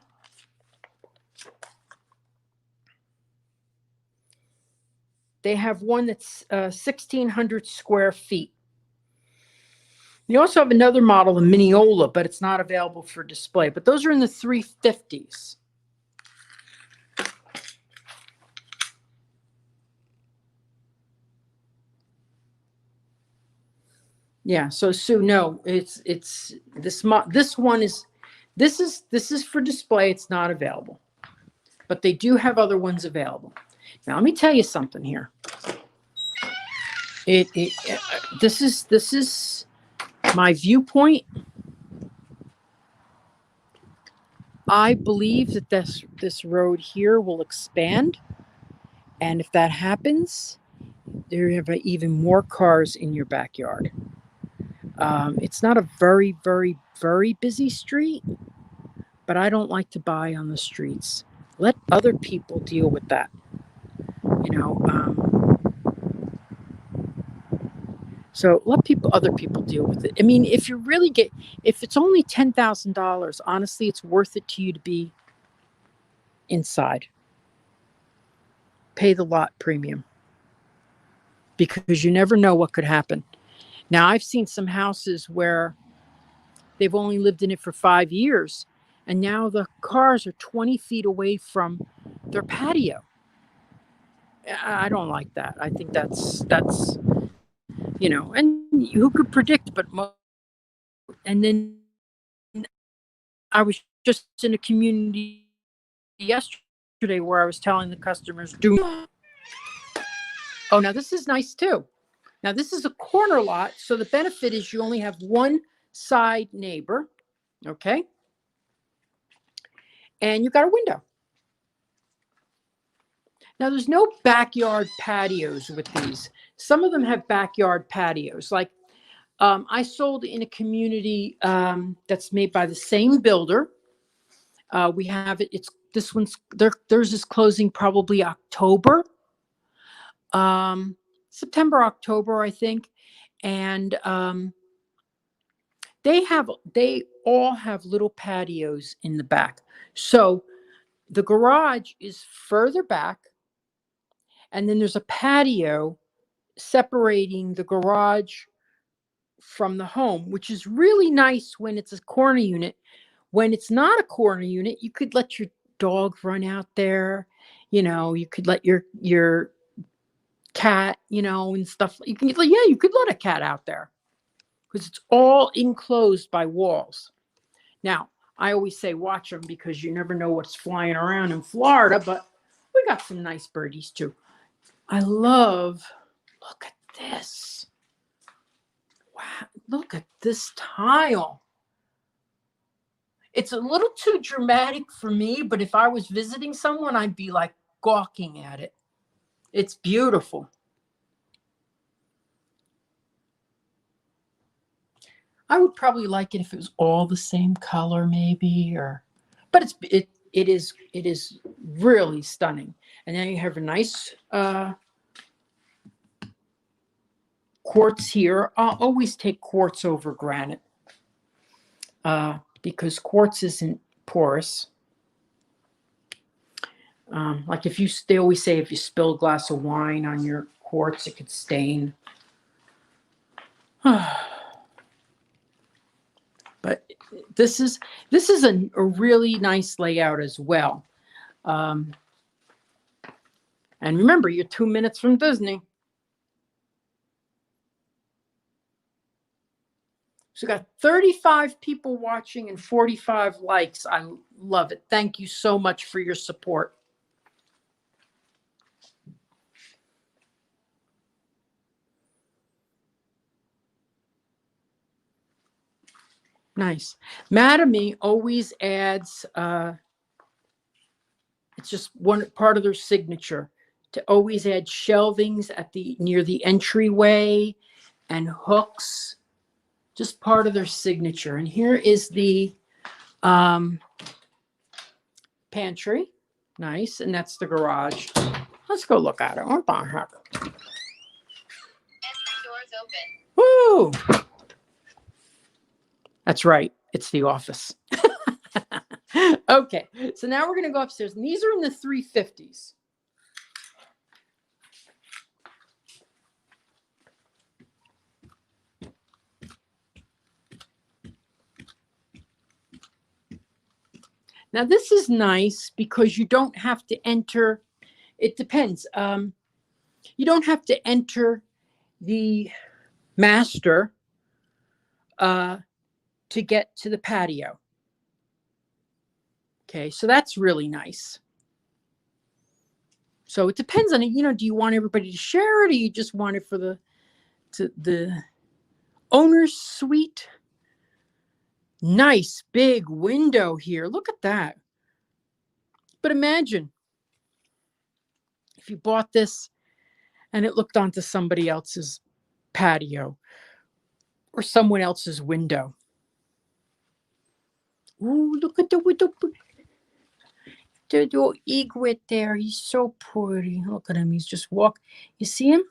[SPEAKER 2] they have one that's 1,600 square feet. You also have another model, the Mineola, but it's not available for display. But those are in the 350s. Yeah. So Sue, no, it's this one is this is for display. It's not available, but they do have other ones available. Now let me tell you something here. This is my viewpoint. I believe that this road here will expand, and if that happens, there have even more cars in your backyard. It's not a very, very, very busy street, but I don't like to buy on the streets. Let other people deal with that. So let other people deal with it. I mean, if it's only $10,000, honestly, it's worth it to you to be inside. Pay the lot premium because you never know what could happen. Now, I've seen some houses where they've only lived in it for 5 years, and now the cars are 20 feet away from their patio. I don't like that. I think that's and who could predict? And then I was just in a community yesterday where I was telling the customers, oh, now this is nice too. Now this is a corner lot, so the benefit is you only have one side neighbor, okay? And you got a window. Now there's no backyard patios with these. Some of them have backyard patios. Like I sold in a community that's made by the same builder. We have it. This one's theirs is closing probably October, September, October, I think, and they all have little patios in the back. So the garage is further back, and then there's a patio separating the garage from the home, which is really nice when it's a corner unit. When it's not a corner unit, you could let your dog run out there. You could let your cat, and stuff. You could let a cat out there because it's all enclosed by walls. Now, I always say watch them because you never know what's flying around in Florida, but we got some nice birdies too. Look at this. Wow, look at this tile. It's a little too dramatic for me, but if I was visiting someone, I'd be like gawking at it. It's beautiful. I would probably like it if it was all the same color, maybe, but it is really stunning. And then you have a nice quartz here. I'll always take quartz over granite because quartz isn't porous. Like they always say if you spill a glass of wine on your quartz, it could stain. But this is a really nice layout as well. And remember, you're 2 minutes from Disney. So we got 35 people watching and 45 likes. I love it. Thank you so much for your support. Nice. Mattamy always adds, it's just one part of their signature to always add shelvings near the entryway and hooks, just part of their signature. And here is the pantry. Nice. And that's the garage. Let's go look at it. What the heck?
[SPEAKER 3] Doors open.
[SPEAKER 2] Woo! That's right. It's The Office. Okay, so now we're going to go upstairs. And these are in the 350s. Now, this is nice because you don't have to enter. It depends. You don't have to enter the master to get to the patio. Okay, so that's really nice. So it depends on it. Do you want everybody to share it, or do you just want it for the owner's suite? Nice big window here. Look at that. But imagine if you bought this and it looked onto somebody else's patio or someone else's window. Ooh, look at the window. The little egret there. He's so pretty. Look at him. He's just walking. You see him?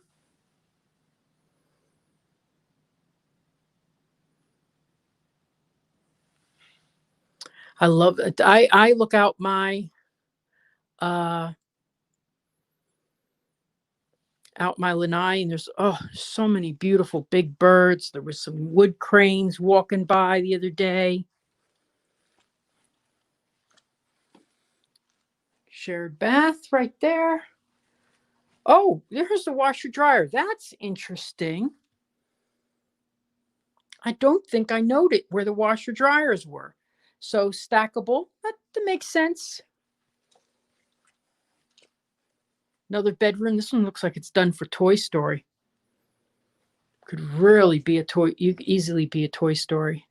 [SPEAKER 2] I love it. I look out my lanai, and there's so many beautiful big birds. There was some wood cranes walking by the other day. Shared bath right there. Oh, there's the washer dryer. That's interesting. I don't think I noted where the washer dryers were. So stackable, that makes sense. Another bedroom. This one looks like it's done for Toy Story. Could really be easily be a Toy Story.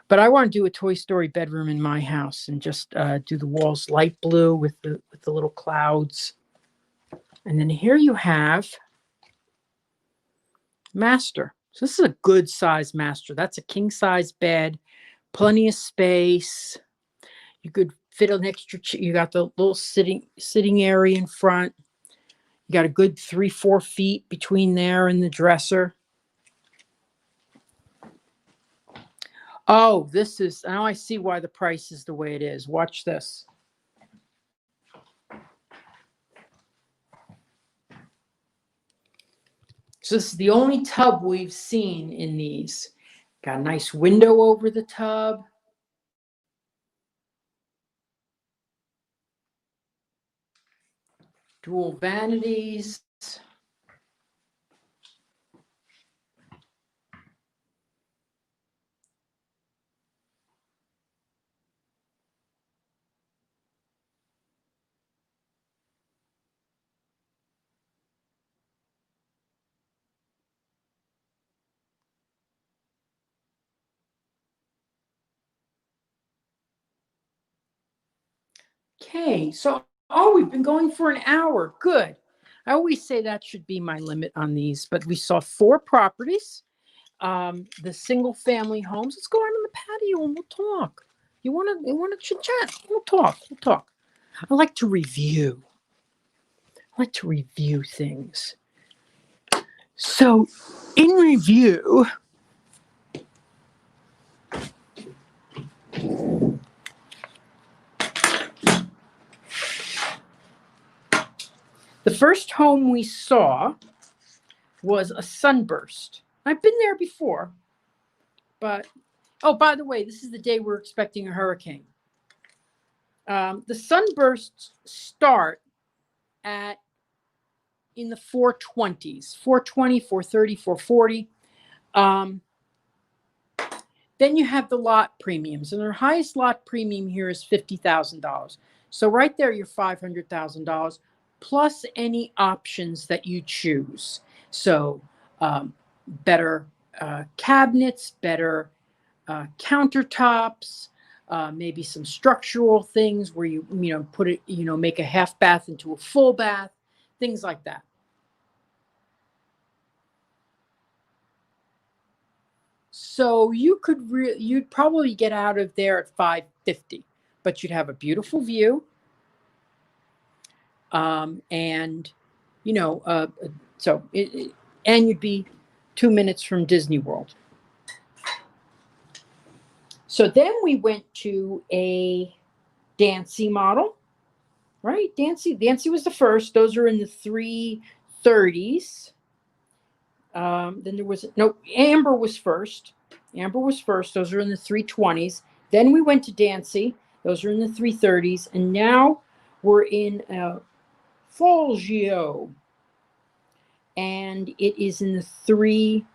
[SPEAKER 2] But I want to do a Toy Story bedroom in my house and just do the walls light blue with the little clouds. And then here you have master. So this is a good size master. That's a king size bed, plenty of space. You could fit an extra. You got the little sitting area in front. You got a good 3-4 feet between there and the dresser. Oh, now I see why the price is the way it is. Watch this. So this is the only tub we've seen in these. Got a nice window over the tub. Dual vanities. Okay, so we've been going for an hour. Good. I always say that should be my limit on these, but we saw 4 properties. The single family homes. Let's go out on the patio and we'll talk. You wanna chit chat? We'll talk. I like to review things. So, in review, the first home we saw was a sunburst. I've been there before, but by the way, this is the day we're expecting a hurricane. The sunbursts start in the 420s, 420, 430, 440. Then you have the lot premiums, and their highest lot premium here is $50,000. So right there, you're $500,000 plus any options that you choose. So better cabinets, better countertops, maybe some structural things where you put it, make a half bath into a full bath, things like that. So you'd probably get out of there at $550, but you'd have a beautiful view. And you'd be 2 minutes from Disney World.
[SPEAKER 1] So then we went to a Dancy model, right? Dancy was the first. Those are in the 330s. Then there was Amber was first. Those are in the 320s. Then we went to Dancy. Those are in the 330s. And now we're in Fulgio. And it is in the 350s.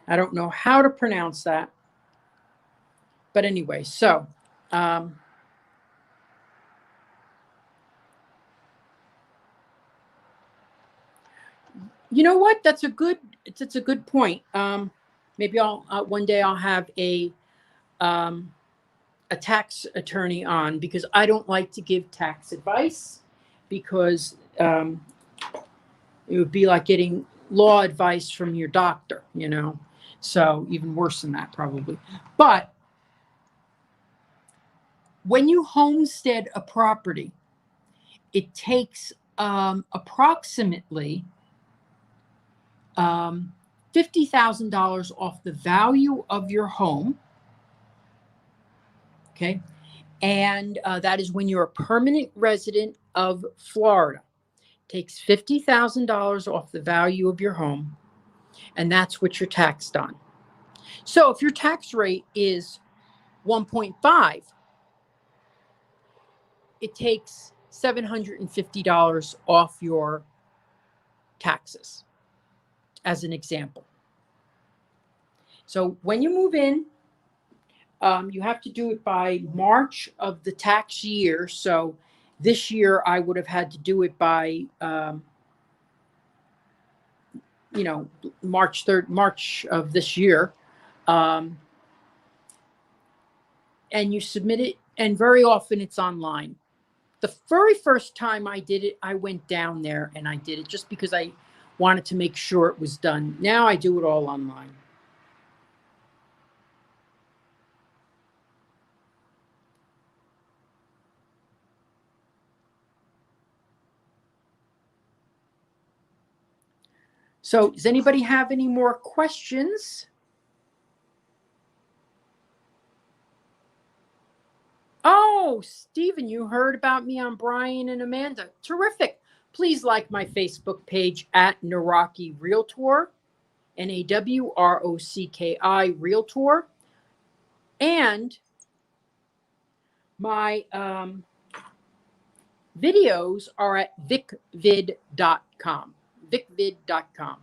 [SPEAKER 1] I don't know how to pronounce that. But anyway, so you know what? It's a good point. Maybe I'll one day I'll have a tax attorney on, because I don't like to give tax advice, because it would be like getting law advice from your doctor, so even worse than that probably. But when you homestead a property, it takes approximately $50,000 off the value of your home. Okay. And that is when you're a permanent resident of Florida. It takes $50,000 off the value of your home, and that's what you're taxed on. So if your tax rate is 1.5, it takes $750 off your taxes, as an example. So when you move in, you have to do it by March of the tax year. So this year I would have had to do it by, March of this year. And you submit it, and very often it's online. The very first time I did it, I went down there and I did it just because I wanted to make sure it was done. Now I do it all online. So does anybody have any more questions? Oh, Stephen, you heard about me on Brian and Amanda. Terrific. Please like my Facebook page at Nawrocki Realtor, NAWROCKI Realtor. And my videos are at vicvid.com. vicvid.com.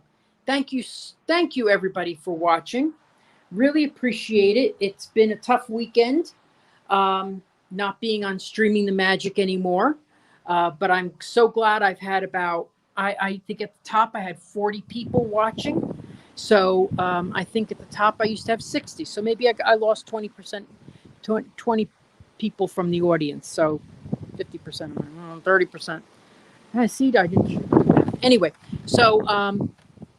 [SPEAKER 1] Thank you everybody for watching. Really appreciate it. It's been a tough weekend, not being on Streaming the Magic anymore, but I'm so glad I've had about, I think at the top I had 40 people watching. So I think at the top I used to have 60. So maybe I lost 20%, 20 people from the audience. So 50%, 30%. I see, I didn't. Anyway, so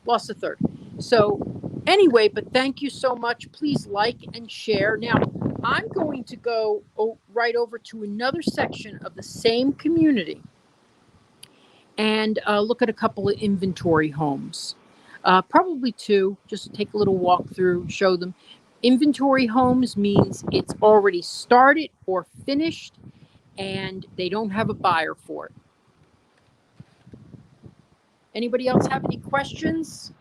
[SPEAKER 1] lost a third. So anyway, but thank you so much. Please like and share. Now, I'm going to go right over to another section of the same community and look at a couple of inventory homes. Probably two, just take a little walk through, show them. Inventory homes means it's already started or finished and they don't have a buyer for it. Anybody else have any questions?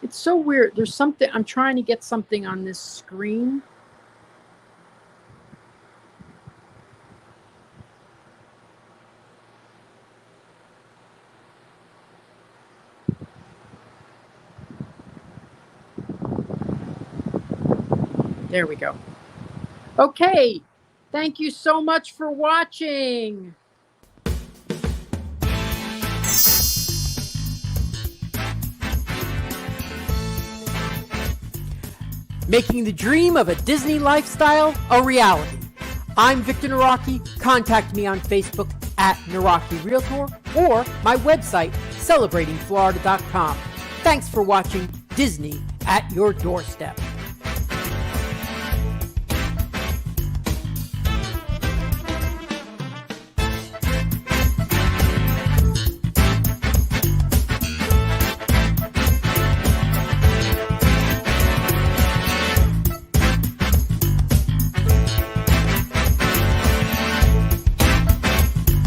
[SPEAKER 1] It's so weird. There's something, I'm trying to get something on this screen. There we go. Okay. Thank you so much for watching. Making the dream of a Disney lifestyle a reality. I'm Victor Naraki. Contact me on Facebook at Naraki Realtor or my website, celebratingflorida.com. Thanks for watching Disney at Your Doorstep.